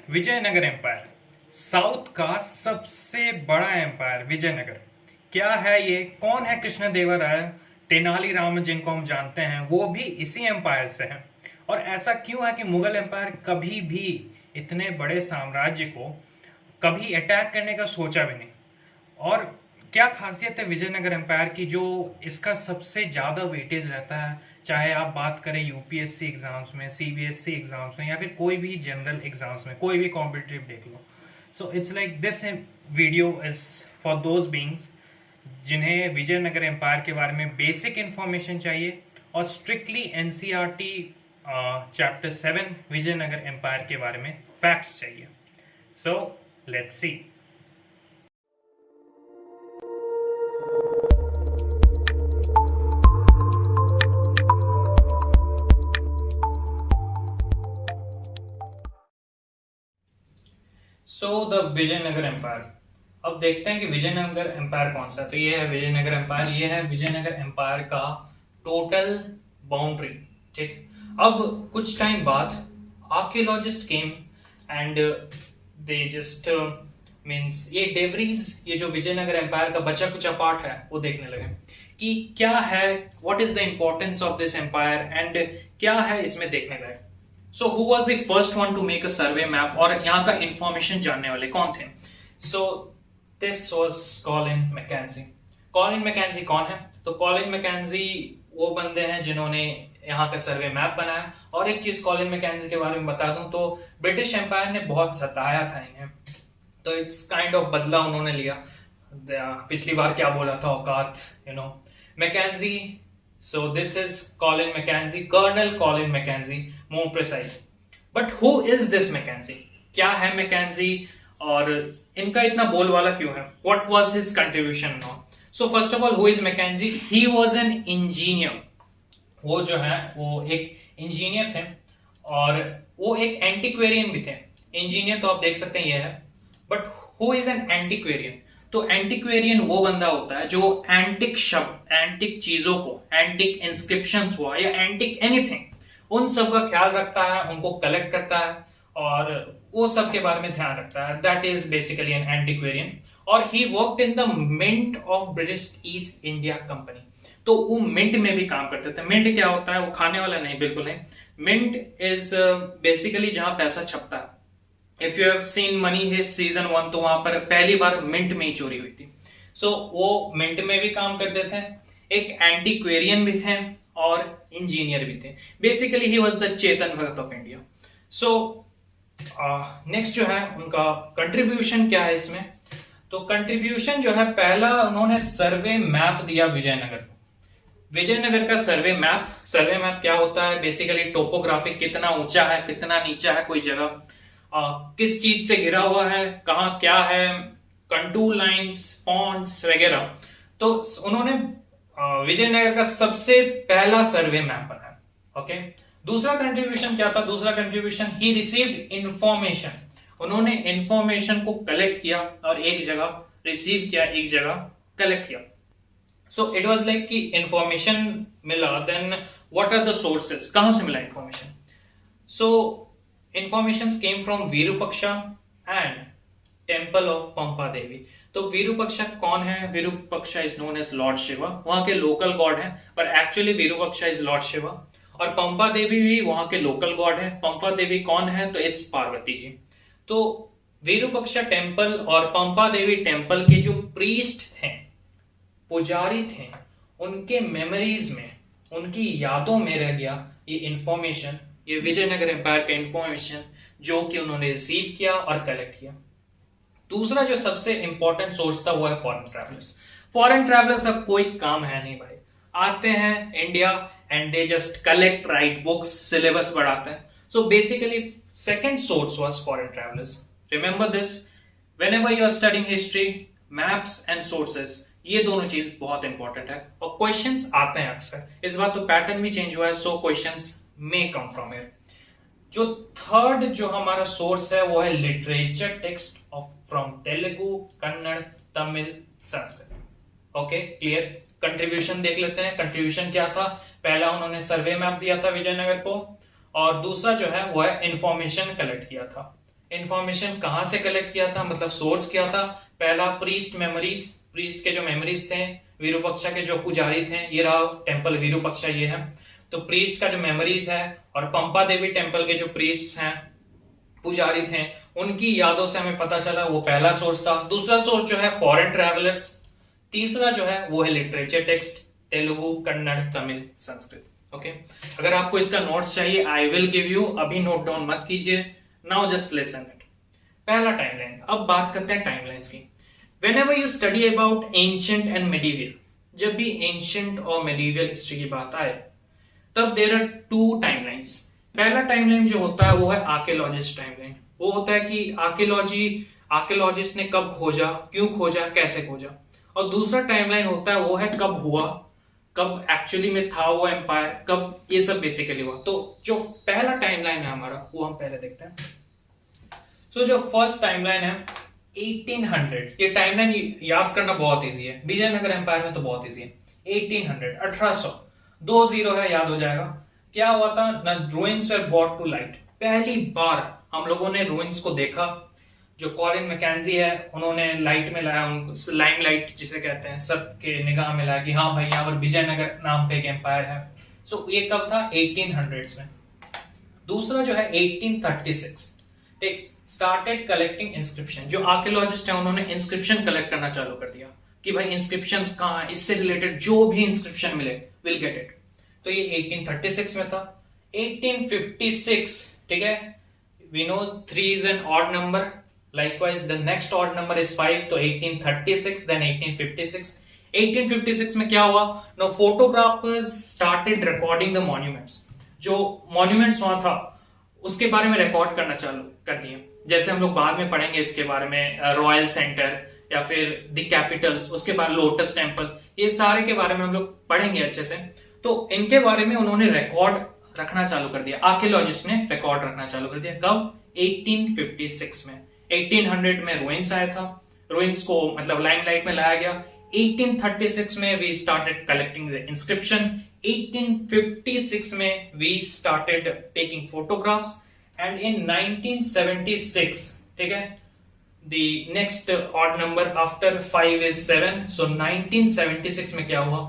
Vijayanagar empire south का सबसे बड़ा एम्पायर विजयनगर। क्या है ये? कौन है कृष्णदेवराय? तेनालीराम जिनको हम जानते हैं वो भी इसी एम्पायर से हैं। और ऐसा क्यों है कि मुगल एम्पायर कभी भी इतने बड़े साम्राज्य को कभी अटैक करने का सोचा भी नहीं। और क्या खासियत है विजयनगर एम्पायर की जो इसका सबसे ज़्यादा वेटेज रहता है, चाहे आप बात करें यूपीएससी एग्जाम्स में, सीबीएसई एग्जाम्स में, या फिर कोई भी जनरल एग्जाम्स में, कोई भी कॉम्पिटिटिव देख लो। So it's like this video is for those beings जिन्हें विजयनगर एम्पायर के बारे में बेसिक इंफॉर्मेशन चाहिए और strictly NCERT chapter 7 Vijayanagar empire के बारे में फैक्ट्स चाहिए। So let's see. So the Vijayanagar empire. अब देखते हैं कि विजयनगर एम्पायर कौन सा है। तो ये है विजयनगर एम्पायर, ये है विजयनगर एम्पायर का टोटल बाउंड्री। ठीक, अब कुछ टाइम बाद archaeologist came and they just means ये डेवरीज, ये जो विजयनगर एम्पायर का बचा कुचा पार्ट है वो देखने लगे कि क्या है, what is the importance of this empire and क्या है इसमें देखने लगे। So who was the first one to make a survey map, और यहाँ का इंफॉर्मेशन जानने वाले कौन थे? So this was Colin Mackenzie. Colin Mackenzie कौन है? तो कॉलिन मैकेंजी वो बंदे हैं जिन्होंने यहाँ का सर्वे मैप बनाया। और एक चीज कॉलिन मैकेंजी के बारे में बता दूं तो ब्रिटिश एम्पायर ने बहुत सताया था इन्हें, तो इट्स काइंड ऑफ बदला उन्होंने लिया। पिछली बार क्या बोला था, औकात, McKenzie. So this is Colin Mackenzie, Colonel Colin Mackenzie, more precise. But who is this Mackenzie? क्या है Mackenzie और इनका इतना बोलबाला क्यों है? What was his contribution now? So first of all, who is Mackenzie? He was an engineer. वो जो है वो एक इंजीनियर थे और वो एक एंटिक्वेरियन भी थे। इंजीनियर तो आप देख सकते हैं ये है, बट हु इज एन एंटिक्वेरियन? तो एंटिक्वेरियन वो बंदा होता है जो एंटिक शब्द, एंटिक चीजों को, एंटिक इंस्क्रिप्शंस हुआ या एंटिक एनीथिंग, उन सब का ख्याल रखता है, उनको कलेक्ट करता है और वो सब के बारे में ध्यान रखता है। That is basically an antiquarian. और he worked in the mint of British East India company. तो वो मिंट में भी काम करते थे। मिंट क्या होता है? वो खाने वाला नहीं, बिल्कुल नहीं। मिंट इज बेसिकली जहां पैसा छपता है। If you have seen Money Heist season 1, तो वहां पर पहली बार मिंट में ही चोरी हुई थी। सो वो मिंट में भी काम करते थे, एक एंटीक्वेरियन भी थे और इंजीनियर भी थे। Basically he was the Chetan Bhagat of India. So next जो है उनका कंट्रीब्यूशन क्या है इसमें? तो कंट्रीब्यूशन जो है, पहला उन्होंने सर्वे मैप दिया विजयनगर को। विजयनगर का सर्वे मैप। सर्वे मैप क्या होता है? बेसिकली टोपोग्राफिक, कितना ऊंचा है, कितना नीचा है कोई जगह, किस चीज से घिरा हुआ है, कहाँ क्या है, कंटूर लाइंस, पॉन्ड्स वगैरह। तो उन्होंने विजयनगर का सबसे पहला सर्वे मैप बनाया। ओके, दूसरा कंट्रीब्यूशन क्या था? दूसरा कंट्रीब्यूशन, ही रिसीव्ड इंफॉर्मेशन। उन्होंने इंफॉर्मेशन को कलेक्ट किया और एक जगह रिसीव किया, एक जगह कलेक्ट किया। सो इट वाज लाइक कि इंफॉर्मेशन मिला, then what are the sources, कहां से मिला information? So informations came from Virupaksha and Temple of Pampa Devi। तो विरूपक्षा कौन है? Virupaksha is known as lord Shiva, वहां के लोकल गॉड है, पर actually Virupaksha is lord Shiva. और पंपा देवी भी वहां के लोकल गॉड है। पंपा देवी कौन है? तो इट्स पार्वती जी। तो विरूपक्षा टेम्पल और पंपा देवी टेम्पल के जो प्रीस्ट थे, पुजारी थे, उनके मेमोरीज में, उनकी यादों में रह गया ये इंफॉर्मेशन, ये विजयनगर एम्पायर का इंफॉर्मेशन जो कि उन्होंने रिसीव किया और कलेक्ट किया। दूसरा जो सबसे इंपॉर्टेंट सोर्स था वो है फॉरेन ट्रैवलर्स। फॉरेन ट्रैवलर्स का कोई काम है नहीं भाई, आते हैं India and they just collect, write books, syllabus बढ़ाते हैं। So basically second source was foreign travellers. Remember this, whenever you are studying history, maps and sources, ये दोनों चीज बहुत इंपॉर्टेंट है और क्वेश्चंस आते हैं अक्सर। इस बार तो पैटर्न भी चेंज हुआ है, सो questions may come from here। जो थर्ड जो हमारा सोर्स है वो है literature text of from Telugu, Kannada, Tamil, Sanskrit. Okay, clear. Contribution देख लेते हैं। कंट्रीब्यूशन क्या था? पहला उन्होंने सर्वे मैप दिया था विजयनगर को, और दूसरा जो है वो है इंफॉर्मेशन कलेक्ट किया था। इंफॉर्मेशन कहां से कलेक्ट किया था, मतलब सोर्स क्या था? पहला प्रीस्ट मेमोरीज, प्रीस्ट के जो मेमोरीज थे, विरूपक्षा के जो पुजारी थे, ये रहा टेम्पल विरूपक्षा, ये है। तो प्रीस्ट का जो मेमोरीज है, और पंपा देवी टेम्पल के जो प्रीस्ट हैं, पुजारी थे, उनकी यादों से हमें पता चला, वो पहला सोर्स था। दूसरा सोर्स जो है फॉरेन ट्रैवलर्स। तीसरा जो है वो है literature text, Telugu, Kannada, Tamil, Sanskrit. Okay, अगर आपको इसका नोट्स चाहिए, आई विल गिव यू, अभी नोट डाउन मत कीजिए, नाउ जस्ट लिसन इट। पहला टाइमलाइन। अब बात करते हैं टाइमलाइंस की। Whenever you study about ancient and medieval, जब भी एंशिएंट और मिडिवल हिस्ट्री की बात आए, तब देयर आर टू टाइमलाइंस। पहला टाइमलाइन जो होता है वो है आर्कियोलॉजिस्ट टाइमलाइन। वो होता है कि आर्कियोलॉजिस्ट ने कब खोजा, क्यों खोजा, कैसे खोजा। और दूसरा टाइमलाइन होता है वो है कब हुआ, कब एक्चुअली में था वो एम्पायर, कब ये सब बेसिकली हुआ। तो जो पहला टाइमलाइन है हमारा, वो हम पहले देखते हैं। सो जो फर्स्ट टाइमलाइन है 1800, ये टाइमलाइन याद करना बहुत इजी है, विजयनगर एम्पायर में तो बहुत इजी है। 1800, 1800, 20 है, याद हो जाएगा। क्या हुआ था ना, ruins were brought to light. पहली बार हम लोगों ने रूइंस को देखा। जो कॉलिन मैकेंजी है, उन्होंने लाइट में लाया, उनको लाइम लाइट जिसे कहते हैं, सबके निगाह में लाया कि हाँ भाई यहाँ पर विजयनगर नाम का एक एम्पायर है। सो ये कब था? 1800s में। दूसरा जो है 1836, ठीक, स्टार्टेड कलेक्टिंग इंस्क्रिप्शन। जो आर्कियोलॉजिस्ट है उन्होंने इंस्क्रिप्शन कलेक्ट करना चालू कर दिया कि भाई इंस्क्रिप्शंस कहाँ है, इससे रिलेटेड जो भी इंस्क्रिप्शन मिले विल गेट इट। तो ये 1836 में था। 1856, ठीक है, we know 3 is an odd number, likewise the next odd number is 5, तो 1836 then 1856। 1856 में क्या हुआ? No photographers started recording the monuments. जो मॉन्यूमेंट्स वहां था उसके बारे में रिकॉर्ड करना चालू कर दिए। जैसे हम लोग बाद में पढ़ेंगे इसके बारे में, रॉयल सेंटर या फिर द कैपिटल्स, उसके बाद लोटस टेम्पल, ये सारे के बारे में हम लोग पढ़ेंगे अच्छे से। तो इनके बारे में उन्होंने रिकॉर्ड रखना चालू कर दिया, आर्कियोलॉजिस्ट ने रिकॉर्ड रखना चालू कर दिया। कब? 1856 में। 1800 में रुइंस आया था, रुइंस को मतलब लाइमलाइट में लाया गया। 1836 में we started collecting the inscription. 1856 में we started taking photographs, and in 1976, ठीक है, the next odd number after 5 is 7, so 1976 में क्या हुआ?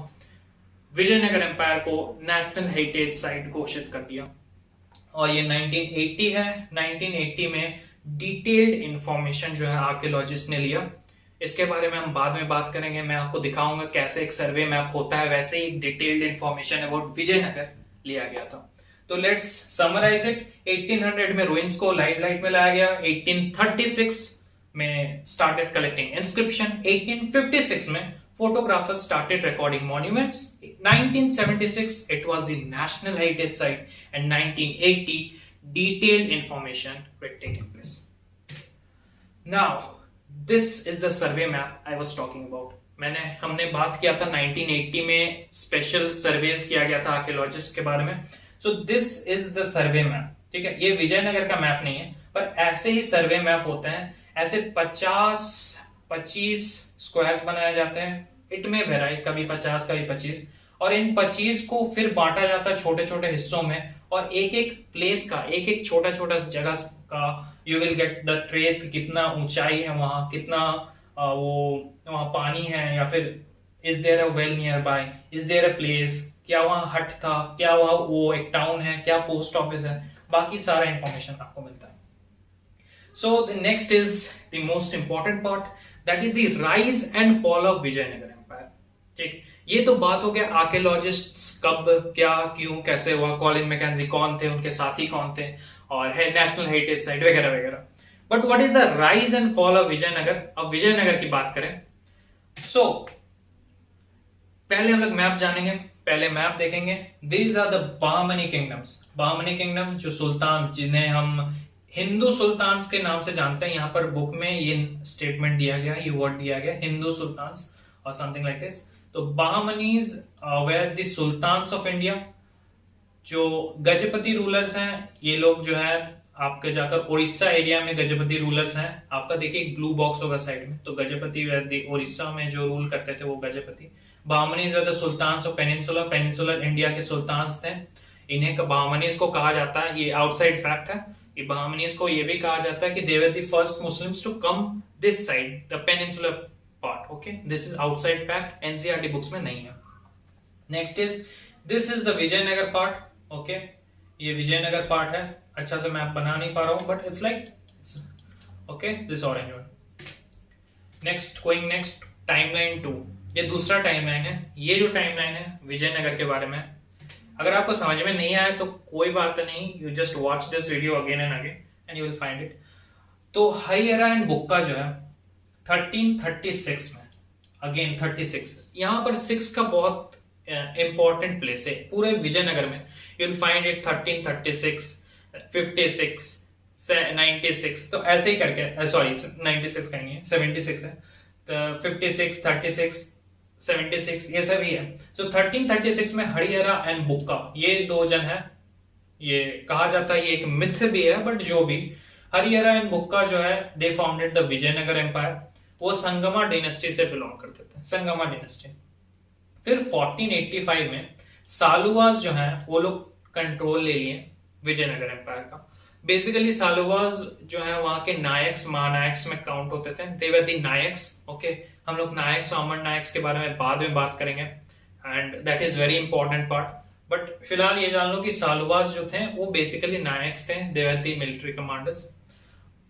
विजयनगर एम्पायर को नेशनल हेरिटेज साइट घोषित कर दिया। और ये 1980 है। 1980 में डिटेल्ड इंफॉर्मेशन जो है आर्कियोलॉजिस्ट ने लिया। इसके बारे में हम बाद में बात करेंगे, मैं आपको दिखाऊंगा कैसे एक सर्वे मैप होता है, वैसे ही डिटेल्ड इंफॉर्मेशन अबाउट विजयनगर लिया गया था। तो लेट्स समराइज इट। 1800 में रुइंस को लाइट में लाया गया। 1836 में स्टार्टेड कलेक्टिंग इंस्क्रिप्शन। 1856 में photographers started recording monuments. 1976 it was the national heritage site, and 1980 detailed information were taking place. Now this is the survey map I was talking about. हमने बात किया था 1980 में स्पेशल सर्वेस किया गया था आर्कियोलॉजिस्ट के बारे में। So this is the survey map, ठीक है। ये विजयनगर का मैप नहीं है, पर ऐसे ही सर्वे मैप होते हैं। ऐसे 25 स्क्वायर्स बनाए जाते हैं। इट में वेराई, कभी 50 कभी 25, और इन 25 को फिर बांटा जाता है छोटे छोटे हिस्सों में, और एक एक प्लेस का, एक एक छोटा छोटा जगह का you will get the trace, कितना ऊंचाई है वहां, कितना वो वहां पानी है, या फिर is there a well near by, is there a place, क्या वहां हट था, क्या वहां वो एक टाउन है, क्या पोस्ट ऑफिस है, बाकी सारा इंफॉर्मेशन आपको मिलता है। So the next is the most important part, that is the rise and fall of Vijayanagar empire. ठीक, ये तो बात हो गया आर्कियोलॉजिस्ट्स कब, क्या, क्यों, कैसे हुआ, कॉलिन मैकेंजी कौन थे, उनके साथी कौन थे, और है नेशनल हेरिटेज साइट वगैरह वगैरह। But what is the rise and fall of Vijayanagar? अब विजयनगर की बात करें, सो पहले हम लोग मैप जानेंगे, पहले मैप देखेंगे। These are the Bahmani kingdoms. Bahmani kingdom जो सुल्तान, जिन्हें हम हिंदू सुल्तान के नाम से जानते हैं, यहाँ पर बुक में ये स्टेटमेंट दिया गया, ये वर्ड दिया गया, हिंदू सुल्तान और समथिंग लाइक दिस। तो Bahmanis were the sultans of India. जो गजपति रूलर्स हैं, ये लोग जो है आपके जाकर उड़ीसा एरिया में गजपति रूलर्स हैं। आपका देखिए ब्लू बॉक्स होगा साइड में, तो गजपति उड़ीसा में जो रूल करते थे वो Gajapati. Bahmanis were the sultans of peninsular India के सुल्तान्स थे। इन्हें बहामनीज को कहा जाता है, ये आउटसाइड फैक्ट है। ये बहामनीज को ये भी कहा जाता है कि they were the first Muslims to come this side the peninsular part. Okay, this is outside fact, NCERT books में नहीं है। Next is this is the Vijayanagara part. Okay, ये विजयनगर पार्ट है, अच्छा से मैप बना नहीं पा रहा हूं but it's like okay this orange one. Next going next timeline 2, ये दूसरा टाइमलाइन है। ये जो टाइमलाइन है विजयनगर के बारे में, अगर आपको समझ में नहीं आया तो कोई बात नहीं, you just watch this video again and again and you will find it. तो हरिहरा एंड बुक्का जो है 1336 में, अगेन 36, यहां पर 6 का बहुत इंपॉर्टेंट प्लेस है पूरे विजयनगर में। यू विल फाइंड इट 1336, 56, 96, तो ऐसे ही करके, सॉरी 96 का नहीं है, 76 है, तो 56, 36, 76 ये सभी है। सो 1336 में हरिहरा एंड बुक्का ये दो जन है, ये कहा जाता है, ये एक मिथ भी है बट जो भी, हरिहरा एंड बुक्का जो है दे फाउंडेड द विजयनगर एम्पायर। वो संगमा डायनेस्टी से बिलोंग करते थे, संगमा डायनेस्टी। फिर 1485 में सालुवास जो है वो लोग कंट्रोल ले लिए विजयनगर एम्पायर का। बेसिकली सालुवास जो है वहां के नायक्स, महानायक्स में काउंट होते थे, दे वर द नायक्स। ओके, हम लोग नायक्स, अमर नायक्स के बारे में बाद में बात करेंगे and that is very important part. But फिलहाल ये जान लो कि सालुवास जो थे वो बेसिकली नायक्स थे, दे वर द मिलिट्री कमांडर्स।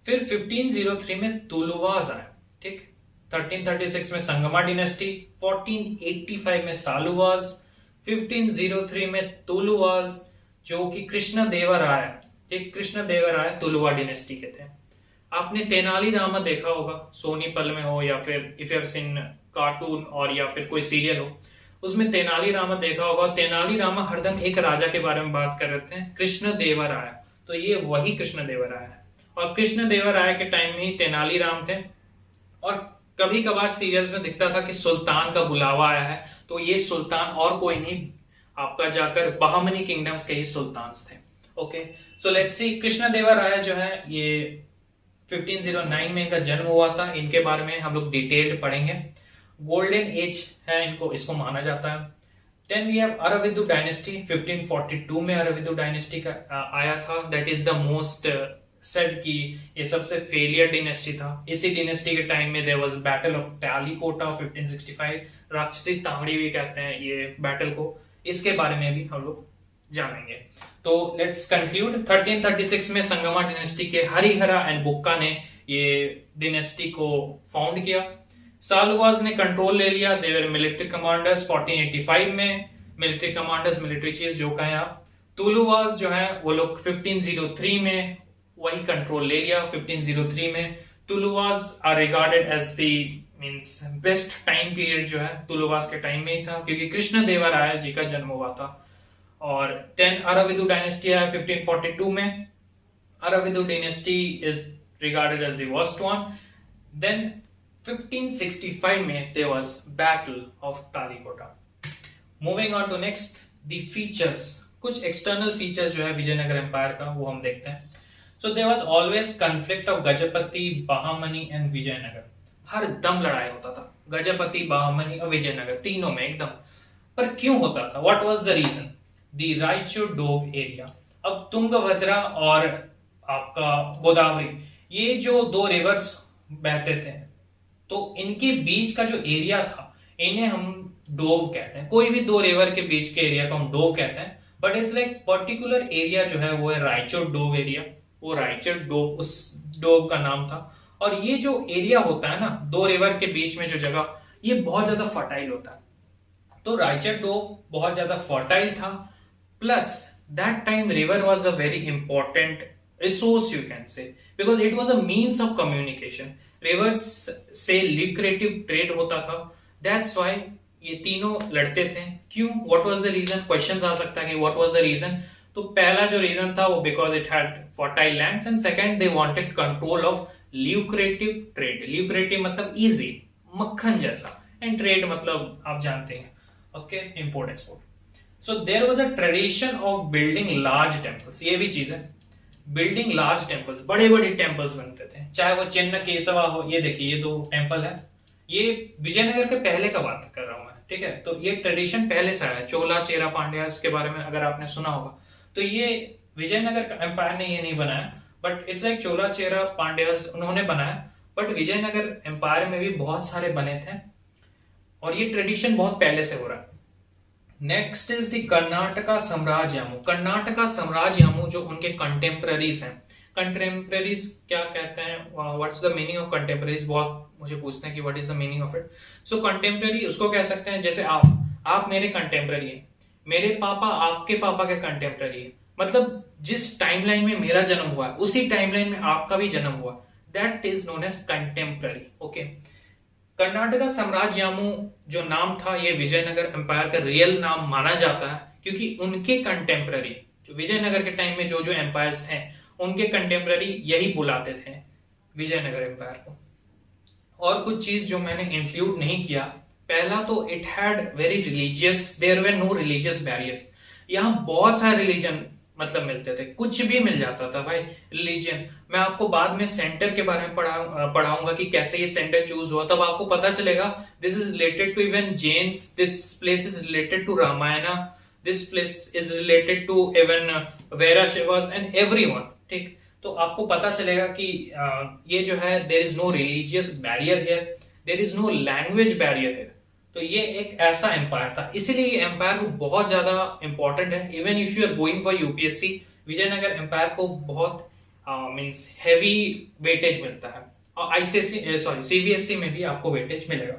फिर 1503 में तुलुवास आए, ठीक, 1336 में संगमा डायनेस्टी, 1485 में सालुवास, 1503 में तुलुवास जो कि कृष्णदेवराय, ठीक, कृष्णदेवराय तुलुवा डायनेस्टी के थे। आपने तेनालीरामा देखा होगा, सोनीपल में हो या फिर if you have scene cartoon और या फिर कोई सीरियल हो, उसमें तेनालीरामा देखा होगा। तेनालीरामा हरदम एक राजा के बारे में बात कर रहे थे, कृष्णदेवराय, तो ये वही कृष्णदेवराय है। और कृष्णदेवराय के टाइम में ही तेनालीराम थे। और कभी कभार सीरियल्स में दिखता था कि सुल्तान का बुलावा आया है, तो ये सुल्तान और कोई नहीं, आपका जाकर बहामनी किंगडम्स के ही सुल्तान थे। ओके, सो लेट्स सी, कृष्णदेवराय जो है ये 1509 में इनका जन्म हुआ था। इनके बारे में हम लोग डिटेल्ड पढ़ेंगे। गोल्डन एज है इनको, इसको माना जाता है। Then we have Aurobindo dynasty, 1542 में अरविंदु डायनेस्टी का आया था। That is the most said कि ये सबसे फेलियर डायनेस्टी था। इसी डायनेस्टी के टाइम में देयर वाज बैटल ऑफ टालीकोटा 1565, राक्षसी तांगड़ी भी कहते हैं ये बैटल को, इसके बारे में भी हम लोग जानेंगे। तो लेट्स कंक्लूड, 1336 में संगमा डायनेस्टी के हरिहरा एंड बुक्का ने ये डायनेस्टी को फाउंड किया। सालुवास ने कंट्रोल ले लिया, दे वर मिलिट्री कमांडर्स। 1485 में मिलिट्री कमांडर्स, मिलिट्री चीफ जो कहें आप। तुलुवास जो है वो लोग 1503 में वही कंट्रोल ले लिया। 1503 में Tuluvas are regarded as the means best time period जो है तुलुवास के टाइम में ही था, क्योंकि कृष्णदेवराय जी का जन्म हुआ था। और 10 अरविंदु डायनेस्टी है 1542 में। Aravidu dynasty is regarded as the worst one. Then 1565 में there was battle of Talikota. Moving on to next, the features, कुछ एक्सटर्नल फीचर्स जो है विजयनगर एम्पायर का वो हम देखते हैं। So there was always conflict of Gajapati, Bahmani and Vijayanagara. हर दम लड़ाई होता था गजपति, बहामनी और विजयनगर तीनों में एकदम। पर क्यों होता था? What was the reason? The Raichur doab area. अब तुंगभद्रा और आपका गोदावरी, ये जो दो रिवर्स बहते थे, तो इनके बीच का जो एरिया था, इन्हें हम डोब कहते हैं। कोई भी दो रिवर के बीच के एरिया को हम डोब कहते हैं। But it's like particular area जो है वो है रायचूर डोब एरिया। वो रायचूर डोब उस डोब का नाम था। और ये जो एरिया होता है ना, दो रिवर के बीच में जो जगह, ये बहुत ज्यादा फर्टाइल होता है। तो रायचूर डोब बहुत ज्यादा फर्टाइल था। Plus that time river was a very important resource, you can say, because it was a means of communication. Reverse से लिक्रेटिव ट्रेड होता था। दैट्स व्हाई ये तीनों लड़ते थे। क्यों? What was the reason? Questions आ सकता है कि व्हाट वाज द रीजन। तो पहला जो रीजन था वो because it had fertile lands, and second they wanted control of lucrative trade. Lucrative मतलब इजी, मक्खन जैसा, एंड ट्रेड मतलब आप जानते हैं, okay, import export. So there was a tradition of building large temples. ये भी चीज है, बिल्डिंग लार्ज टेम्पल्स, बड़े बड़े टेम्पल्स बनते थे, चाहे वो चिन्न केशवा हो। ये देखिए, ये दो टेम्पल है, ये विजयनगर के पहले का बात कर रहा हूं मैं, ठीक है। तो ये ट्रेडिशन पहले से आया है, चोला चेरा पांड्या के बारे में अगर आपने सुना होगा। तो ये विजयनगर एम्पायर ने ये नहीं बनाया, बट इट्स लाइक चोला चेरा पांड्यास उन्होंने बनाया, बट विजयनगर एम्पायर में भी बहुत सारे बने थे और ये ट्रेडिशन बहुत पहले से हो रहा है। Next is the Karnataka Samrajyamu. Karnataka Samrajyamu जो उनके कंटेम्पररीज हैं, कंटेम्पररीज क्या कहते हैं, what's the meaning of contemporaries, बहुत मुझे पूछते हैं कि what is the meaning of it. So contemporary उसको कह सकते हैं जैसे आप मेरे कंटेम्पररी हैं, मेरे पापा आपके पापा के कंटेम्पररी है, मतलब जिस टाइमलाइन में मेरा जन्म हुआ है उसी टाइमलाइन में आपका भी जन्म हुआ, that is known as contemporary. Okay, Karnataka Samrajyamu जो नाम था ये विजयनगर एम्पायर का रियल नाम माना जाता है, क्योंकि उनके कंटेम्पररी जो विजयनगर के टाइम में जो जो एम्पायर्स थे उनके कंटेम्पररी यही बुलाते थे विजयनगर एम्पायर को। और कुछ चीज जो मैंने इंक्लूड नहीं किया, पहला तो it had very religious, there were no religious barriers. यहाँ बहुत सारे रिलीजन मतलब मिलते थे, कुछ भी मिल जाता था भाई रिलीजन। मैं आपको बाद में सेंटर के बारे में पढ़ाऊंगा कि कैसे ये सेंटर चूज हुआ, तब आपको पता चलेगा this is related to even Jains, this place is related to Ramayana, this place is related to even Veerashaivas and everyone. ठीक, तो आपको पता चलेगा कि ये जो है there is no religious barrier here, there is no language barrier here. तो ये एक ऐसा एम्पायर था, इसीलिए ये एम्पायर को बहुत ज्यादा इंपॉर्टेंट है। Even if you are going for UPSC, Vijayanagar empire को बहुत मींस हैवी वेटेज मिलता है, और आईसीएससी सॉरी सीबीएसई में भी आपको वेटेज मिलेगा।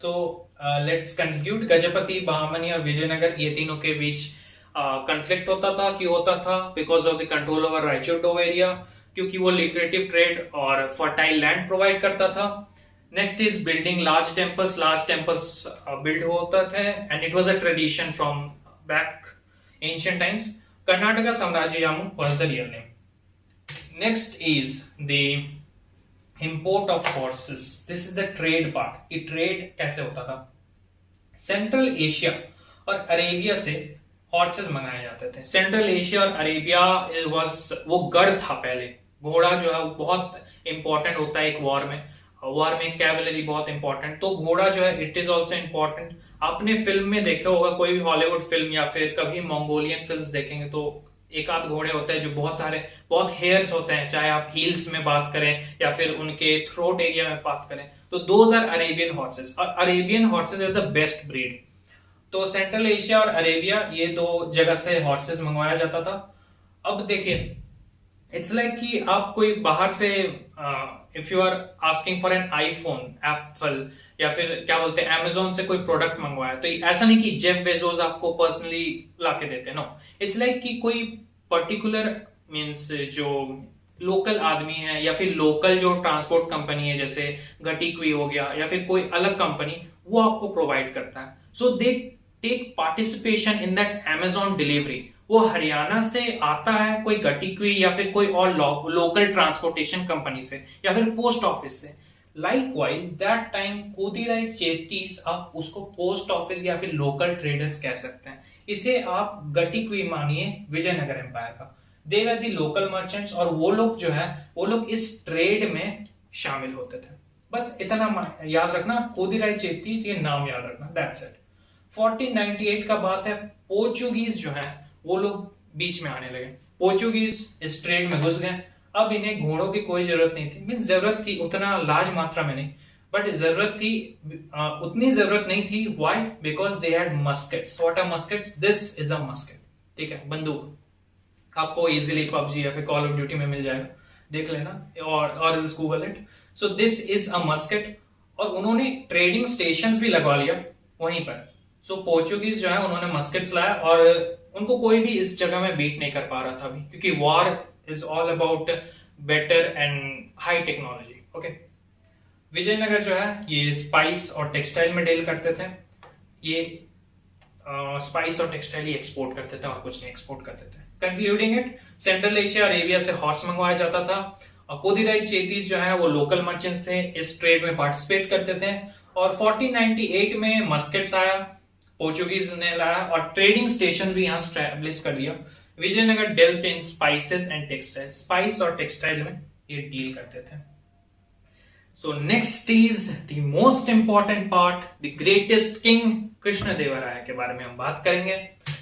तो लेट्स कंक्लूड, गजपति, बहामनी और विजयनगर ये तीनों के बीच कंफ्लिक्ट होता था। क्यों होता था? Because of the control over Raichur doab area, क्योंकि वो लिक्रेटिव ट्रेड और फर्टाइल लैंड प्रोवाइड करता था। Next is building large temples, large temples build होता थे and it was a tradition from back ancient times. Karnataka Samrajyamu was the real name. Next is the import of horses, this is the trade part. ये trade कैसे होता था? Central Asia और Arabia से horses मंगाए जाते थे। सेंट्रल एशिया और अरेबिया वाज वो गढ़ था पहले। घोड़ा जो है बहुत इंपॉर्टेंट होता है एक वॉर में, वॉर में कैवलरी बहुत इंपॉर्टेंट, तो घोड़ा जो है इट इज ऑल्सो इंपॉर्टेंट। आपने फिल्म में देखा होगा, कोई भी हॉलीवुड फिल्म या फिर कभी मंगोलियन फिल्म देखेंगे तो एक आध घोड़े होते हैं जो बहुत हेयर्स होते हैं, चाहे आप हील्स में बात करें या फिर उनके थ्रोट एरिया में बात करें, तो दोज आर अरेबियन हॉर्सेस, और Arabian horses are the best breed. तो सेंट्रल एशिया और अरेबिया ये दो जगह से हॉर्सेस मंगवाया जाता था। अब देखिए, इट्स लाइक कि आप कोई बाहर से if you are asking for an iPhone, Apple या फिर क्या बोलते हैं अमेजोन से कोई प्रोडक्ट मंगवाया, तो ऐसा नहीं कि जेफ बेजोस आपको पर्सनली लाके देते, नो। इट्स लाइक कि कोई पर्टिकुलर मींस जो लोकल आदमी है या फिर लोकल जो ट्रांसपोर्ट कंपनी है, जैसे घटीक्वी हो गया या फिर कोई अलग कंपनी, वो आपको प्रोवाइड करता है। So they take participation in that Amazon delivery. वो हरियाणा से आता है कोई घटीक्वी या फिर कोई और लोकल ट्रांसपोर्टेशन कंपनी से या फिर पोस्ट ऑफिस से। लाइकवाइज दैट टाइम कोदीराई चेट्टीज, आप उसको पोस्ट ऑफिस या फिर लोकल ट्रेडर्स कह सकते हैं। इसे आप घटीक्वी मानिए विजयनगर एम्पायर का। दे वर द लोकल मर्चेंट्स, और वो लोग जो है वो लोग इस ट्रेड में शामिल होते थे। बस इतना याद रखना, कोदीराई चेट्टीज ये नाम याद रखना, दैट्स इट। 1498 का बात है, पोर्चुगीज जो है वो लोग बीच में आने लगे। पोर्चुगीज इस ट्रेड में घुस गए। अब इन्हें घोड़ों की कोई जरूरत नहीं थी, मींस जरूरत थी उतना लार्ज मात्रा में नहीं, बट जरूरत थी उतनी जरूरत नहीं थी। Why? Because they had muskets. What are muskets? This is a musket, ठीक है, बंदूक। आपको इजीली पबजी या फिर कॉल ऑफ ड्यूटी में मिल जाएगा, देख लेना, और Google it. So this is a musket, और उन्होंने ट्रेडिंग स्टेशंस भी लगवा लिया वहीं पर। सो पोर्चुगीज जो है उन्होंने मस्केट्स लाया, और उनको कोई भी इस जगह में बीट नहीं कर पा रहा था अभी, क्योंकि war is all about better and high technology. Okay, Vijayanagar जो है ये स्पाइस और टेक्सटाइल में डील करते थे। ये स्पाइस और टेक्सटाइल ही एक्सपोर्ट करते थे और कुछ नहीं एक्सपोर्ट करते थे। Concluding it, central Asia Arabia से हॉर्स मंगवाया जाता था, और कोदीराई चेटीज जो है वो लोकल मर्चेंट्स थे, इस ट्रेड में पार्टिसिपेट करते थे। और 1498 में मस्केट्स आया, पोर्चुगीज ने लाया, और ट्रेडिंग स्टेशन भी यहाँ स्टैब्लिश कर दिया। Vijayanagar dealt in spices and textile, spice और टेक्सटाइल में ये डील करते थे। So next is the most important part, the greatest king, Krishnadevaraya के बारे में हम बात करेंगे।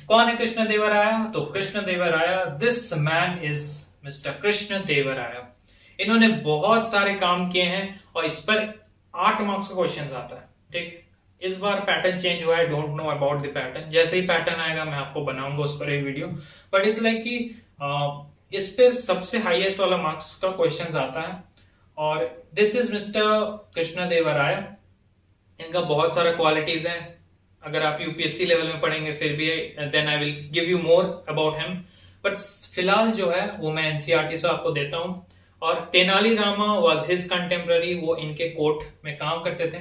कौन है कृष्णदेवराय? तो Krishnadevaraya, this man is mister Krishna देवराया। इन्होंने बहुत सारे काम किए हैं और इस पर 8 मार्क्स का क्वेश्चन आता है। ठीक, इस बार पैटर्न चेंज हुआ है, don't know about the pattern. जैसे ही पैटर्न आएगा मैं आपको बनाऊंगा उस पर एक वीडियो, बट इट्स लाइक कि इस पे सबसे हाईएस्ट वाला मार्क्स का क्वेश्चन आता है। और दिस इज मिस्टर कृष्ण देवराया। इनका बहुत सारा क्वालिटीज है, अगर आप यूपीएससी लेवल में पढ़ेंगे फिर भी then I will give you more about him, but फिलहाल जो है वो मैं एनसीईआरटी से आपको देता हूं। और तेनालीरामा वाज हिज कंटेम्पररी, वो इनके कोर्ट में काम करते थे।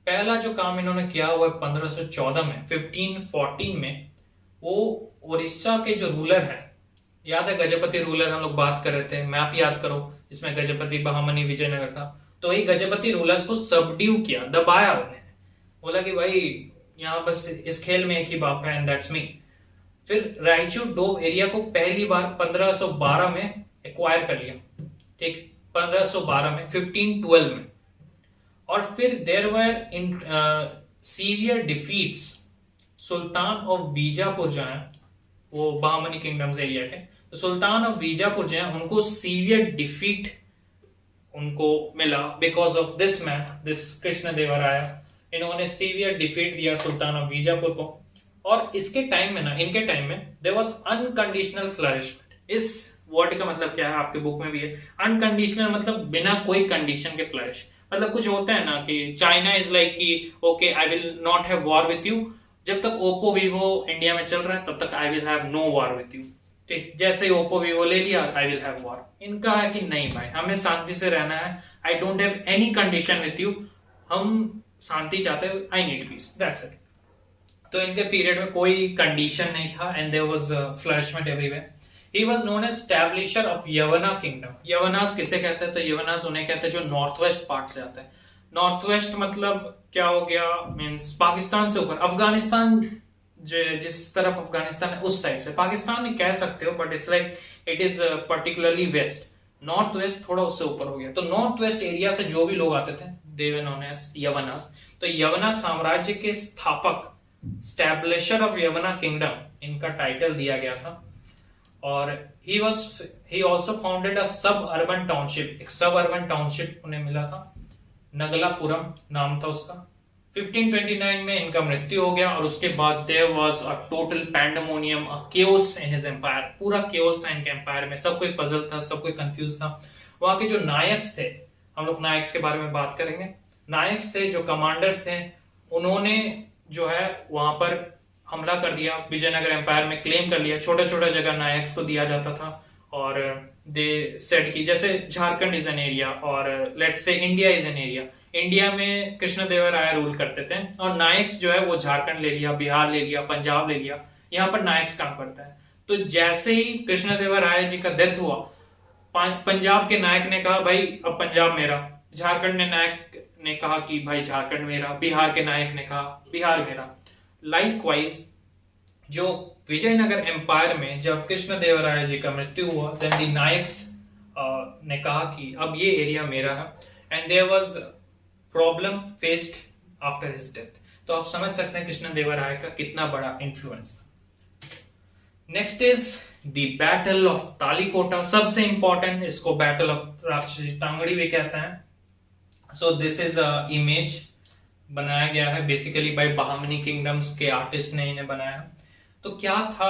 पहला जो काम इन्होंने किया हुआ 1514 में, 1514 में, वो उड़ीसा के जो रूलर है, याद है गजपति रूलर हम लोग बात कर रहे थे, मैप याद करो जिसमें गजपति बहामनी विजयनगर था, तो ये गजपति रूलर्स को सबड्यू किया, दबाया उन्हें, बोला कि भाई यहाँ बस इस खेल में एक ही बाप है एंड दैट्स मी। फिर रायचूर डोब एरिया को पहली बार 1512 में एक्वायर कर लिया। ठीक, 1512 में, 1512 में। और फिर there were in severe defeats, सुल्तान ऑफ बीजापुर जो है वो बहामनी किंगडम्स एरिया के, तो सुल्तान ऑफ बीजापुर जो है उनको सीवियर डिफीट उनको मिला because of this man, this Krishna देवराया। इन्होंने सीवियर डिफीट दिया सुल्तान ऑफ बीजापुर को। और इसके टाइम में ना, इनके टाइम में देयर वाज अनकंडीशनल फ्लरिशमेंट। इस वर्ड का मतलब क्या है, आपके बुक में भी है। अनकंडीशनल मतलब बिना कोई कंडीशन के फ्लरिश। मतलब कुछ होता है ना कि चाइना इज लाइक कि okay I will not have war with you, जब तक ओप्पो वीवो इंडिया में चल रहा है तब तक I will have no war with you. ठीक, जैसे ही ओप्पो वीवो ले लिया आई विल हैव वॉर। इनका है कि नहीं भाई, हमें शांति से रहना है, I don't have any condition with you, हम शांति चाहते हैं, I need peace, that's it. तो इनके पीरियड में कोई कंडीशन नहीं था and there was flourishment everywhere. He was known as establisher of Yavana kingdom. Yavanas किसे कहते हैं, तो यवनास उन्हें कहते हैं जो नॉर्थ वेस्ट पार्ट से आते हैं। नॉर्थ वेस्ट मतलब क्या हो गया, मींस पाकिस्तान से ऊपर, अफगानिस्तान जिस तरफ अफगानिस्तान है उस साइड से, पाकिस्तान नहीं कह सकते हो but it's like it is particularly west, north west थोड़ा उससे ऊपर हो गया। तो नॉर्थ वेस्ट एरिया से जो भी लोग आते थे दे वर नोन एज यवनास। तो यवना साम्राज्य के स्थापक, स्टैब्लिशर ऑफ यवना किंगडम, इनका टाइटल दिया गया था। और he also founded a suburban township, एक सब अर्बन टाउनशिप उन्हें मिला था, नगलापुरम नाम था उसका। 1529 में इनका मृत्यु हो गया और उसके बाद there was a total pandemonium, a chaos in his empire। पूरा chaos था इनके एम्पायर में, सब कोई पजल था, सब कोई कंफ्यूज था। वहां के जो नायक्स थे, हम लोग नायक्स के बारे में बात करेंगे, नायक्स थे जो कमांडर्स थे, उन्होंने जो है वहां पर हमला कर दिया, विजयनगर एम्पायर में क्लेम कर लिया। छोटा छोटा जगह नायक्स को दिया जाता था और दे सेड की जैसे झारखंड इज एन एरिया और let's say India is an area. India में कृष्णदेवराय रूल करते थे और नायक्स जो है वो झारखंड ले लिया, बिहार ले लिया, पंजाब ले लिया, यहाँ पर नायक्स काम करता है। तो जैसे ही कृष्णदेवराय जी का डेथ हुआ, पंजाब के नायक ने कहा भाई अब पंजाब मेरा, झारखंड ने नायक ने कहा कि भाई झारखंड मेरा, बिहार के नायक ने कहा बिहार मेरा। लाइकवाइज जो विजयनगर एम्पायर में जब कृष्णदेवराय जी का मृत्यु हुआ, देन द नायक्स ने कहा कि अब ये एरिया मेरा है and there was problem faced after his death. तो आप समझ सकते हैं कृष्णदेवराय का कितना बड़ा इन्फ्लुएंस था। Next is the battle of Talikota, सबसे इंपॉर्टेंट, इसको बैटल ऑफ राक्षसी टांगड़ी भी कहते हैं। So this is a image बनाया गया है बेसिकली बाय बहामनी किंगडम्स के आर्टिस्ट ने इन्हें बनाया। तो क्या था,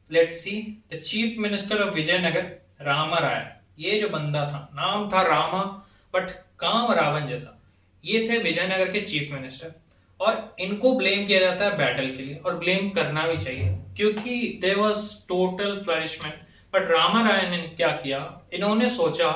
let's see. The chief minister of Vijayanagara Rama Raya, ये जो बंदा था, नाम था रामा बट काम रावण जैसा, ये थे विजयनगर के चीफ मिनिस्टर और इनको ब्लेम किया जाता है बैटल के लिए और ब्लेम करना भी चाहिए क्योंकि there was total flourishment. But Rama Raya ने क्या किया, इन्होंने सोचा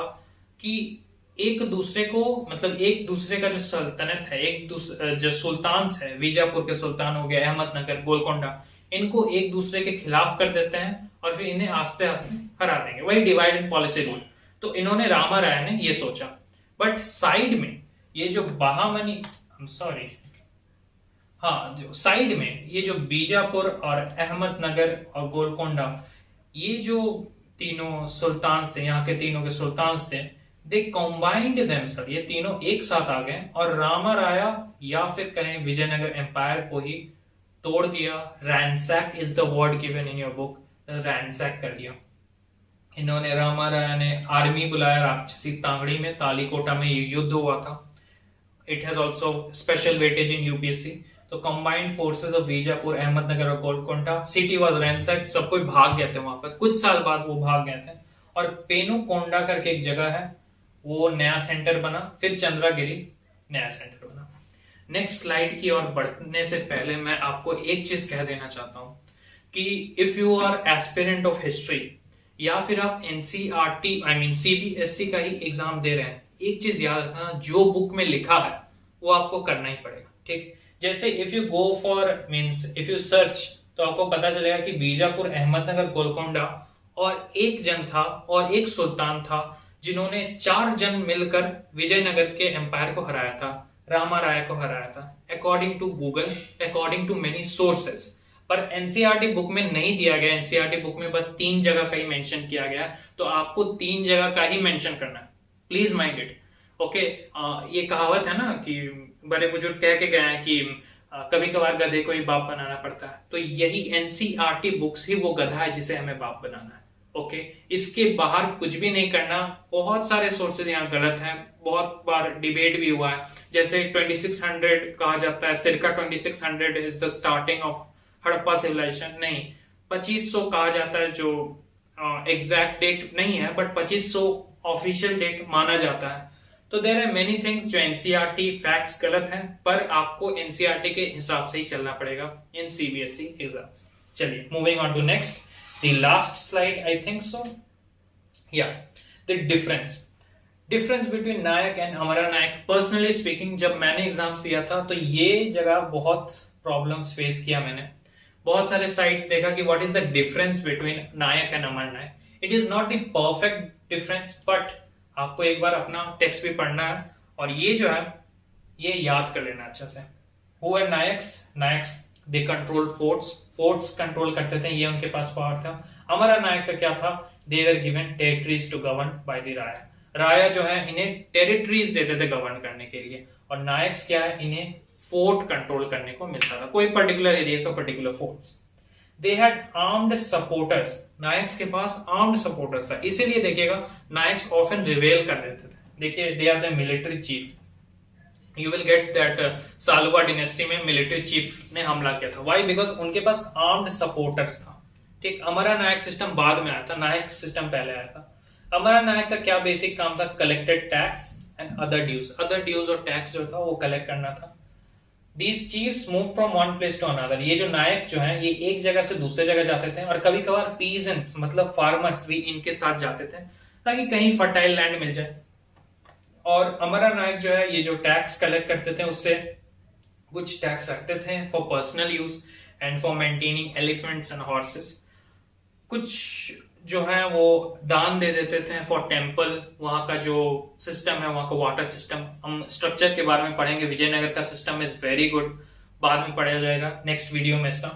कि एक दूसरे को, मतलब एक दूसरे का जो सल्तनत है, एक दूसरे जो सुल्तान है, विजापुर के सुल्तान हो गया, अहमदनगर, गोलकोंडा, इनको एक दूसरे के खिलाफ कर देते हैं और फिर इन्हें आस्ते आस्ते हरा देंगे, वही डिवाइड एंड पॉलिसी रूल। तो इन्होंने रामा राय ने ये सोचा। बट साइड में ये जो बहामनी, सॉरी, हाँ, जो साइड में ये जो बीजापुर और अहमदनगर और गोलकोंडा, ये जो तीनों सुल्तान थे, यहाँ के तीनों के सुल्तान थे, दे कॉम्बाइंड देमसेल्फ, ये तीनों एक साथ आ गए और रामा राया या फिर कहें विजयनगर एम्पायर को ही तोड़ दिया। Ransack is the word given in your book, ransack कर दिया। इन्होंने रामा राया ने आर्मी बुलाया राक्षसी तांगड़ी में, तालीकोटा में ये युद्ध हुआ था। It has also special weightage in UPSC. तो combined forces of Bijapur, Ahmednagar और गोलकोंडा, सिटी वाज रैंसैक्ड, सब कोई भाग गए थे वहां पर, कुछ साल बाद वो भाग गए थे। और पेनुकोंडा करके एक जगह है, वो नया सेंटर बना, फिर चंद्रागिरी नया सेंटर बना। नेक्स्ट स्लाइड की ओर बढ़ने से पहले मैं आपको एक चीज कह देना चाहता हूं कि if you are aspirant of history या फिर आप एनसीईआरटी आई मीन सीबीएसई का ही एग्जाम दे रहे हैं, एक चीज याद रखना, जो बुक में लिखा है वो आपको करना ही पड़ेगा, ठीक। जैसे if you go for means if you search, तो आपको पता चलेगा कि बीजापुर, अहमदनगर, गोलकोंडा और एक जन था और एक सुल्तान था जिन्होंने 4 जन मिलकर विजयनगर के एम्पायर को हराया था, रामा राय को हराया था, according to Google, according to many sources. पर एनसीईआरटी बुक में नहीं दिया गया, एनसीईआरटी बुक में बस 3 जगह का ही मेंशन किया गया, तो आपको 3 जगह का ही मेंशन करना है, प्लीज माइंड इट, ओके। ये कहावत है ना कि बड़े बुजुर्ग कह के गए हैं कि कभी कभार गधे को ही बाप बनाना पड़ता है, तो यही एनसीईआरटी बुक्स ही वो गधा है जिसे हमें बाप बनाना है, ओके। इसके बाहर कुछ भी नहीं करना। बहुत सारे सोर्सेज यहाँ गलत हैं, बहुत बार डिबेट भी हुआ है, जैसे 2600 कहा जाता है, circa 2600 is the starting of Harappa civilisation, नहीं 2500 कहा जाता है, जो एग्जैक्ट डेट नहीं है बट 2500 ऑफिशियल डेट माना जाता है। तो देयर आर मेनी थिंग्स जो एनसीईआरटी फैक्ट्स गलत हैं, पर आपको एनसीईआरटी के हिसाब से ही चलना पड़ेगा इन सीबीएसई एग्जाम्स। चलिए moving on to next, the last slide I think so, या the difference between Nayak and Amara Nayak. Personally speaking, जब मैंने एग्जाम्स दिया था तो ये जगह बहुत प्रॉब्लम्स फेस किया मैंने, बहुत सारे साइट्स देखा कि what is the difference between Nayak and amar nayak. It is not the perfect difference, but आपको एक बार अपना टेक्स्ट भी पढ़ना है और ये जो है ये याद कर लेना अच्छा से। Who are Nayaks? Nayaks they control forts control करते थे, ये उनके पास पावर था। अमरा नायक का क्या था? They were given territories to govern by the Raya. Raya जो है इन्हें टेरिटरीज देते थे गवर्न करने के लिए, और नायक्स क्या है, इन्हें फोर्ट कंट्रोल करने को मिलता था, कोई पर्टिकुलर एरिया का particular forts. They had armed supporters, Nayaks के पास आर्म्ड सपोर्टर्स था, इसीलिए देखिएगा नायक्स ऑफन रिवेल कर देते थे। देखिए they are the military chief, you will get that सालवा डिनेस्टी में मिलिट्री चीफ ने हमला किया था। व्हाई? बिकॉज उनके पास आर्म्ड सपोर्टर्स था, ठीक। अमरा नायक सिस्टम बाद में आया था, नायक सिस्टम पहले आया था। अमरा नायक का क्या बेसिक काम था? Collected tax and other dues और टैक्स जो था वो कलेक्ट करना था। These chiefs moved from one place to another। ये जो नायक जो है ये एक जगह से दूसरे जगह जाते थे, और कभी कभार पीजेंट्स मतलब फार्मर्स भी इनके साथ जाते थे ताकि कहीं फर्टाइल लैंड मिल जाए। और अमरा नायक जो है ये जो टैक्स कलेक्ट करते थे उससे कुछ टैक्स रखते थे for personal use and for maintaining elephants and horses, कुछ जो है वो दान दे देते थे फॉर टेम्पल। वहां का जो सिस्टम है, वहां का वाटर सिस्टम, हम स्ट्रक्चर के बारे में पढ़ेंगे, विजयनगर का सिस्टम इज वेरी गुड, बाद में पढ़ा जाएगा नेक्स्ट वीडियो में इसका।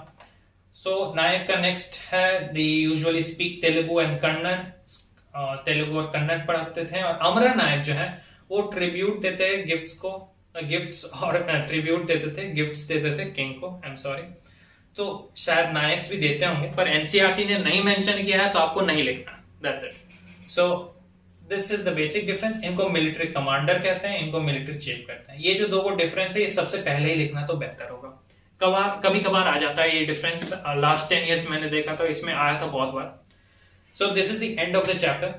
सो नायक का नेक्स्ट है the usually speak Telugu and Kannada, Telugu और कन्नड़ पढ़ाते थे। और अमरा नायक जो है वो ट्रिब्यूट देते गिफ्ट्स और ट्रिब्यूट देते थे, गिफ्ट्स देते थे किंग को, आई एम सॉरी। तो शायद नायक्स भी देते होंगे, पर एनसीईआरटी ने नहीं मेंशन किया है तो आपको नहीं लिखना, that's it. So this is the basic difference. इनको मिलिट्री कमांडर कहते हैं, इनको मिलिट्री चीफ कहते हैं। ये जो दो को डिफरेंस है ये सबसे पहले ही लिखना तो बेहतर होगा। कभी कभार आ जाता है ये डिफरेंस, लास्ट 10 years मैंने देखा था इसमें आया था बहुत बार। So this is the end of the chapter,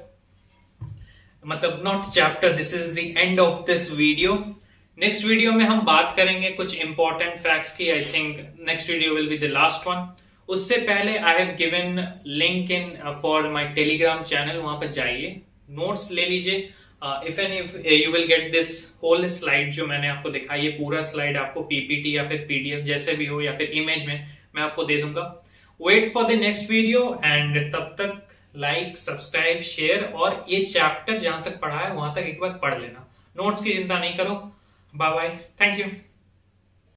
मतलब not chapter, this is the end of this video. Next video में हम बात करेंगे कुछ इंपॉर्टेंट फैक्ट्स की। I think next video will be the last one. उससे पहले I have given link in for my Telegram channel, वहां पर जाइए, नोट्स ले लीजिए। If you will get this whole slide जो मैंने आपको दिखाई, ये पूरा स्लाइड आपको पीपीटी या फिर पीडीएफ जैसे भी हो या फिर इमेज में मैं आपको दे दूंगा। Wait for the next video, and तब तक लाइक, सब्सक्राइब, शेयर, और ये चैप्टर जहां तक पढ़ा है वहां तक एक बार पढ़ लेना। नोट्स की चिंता नहीं करो। Bye bye. Thank you.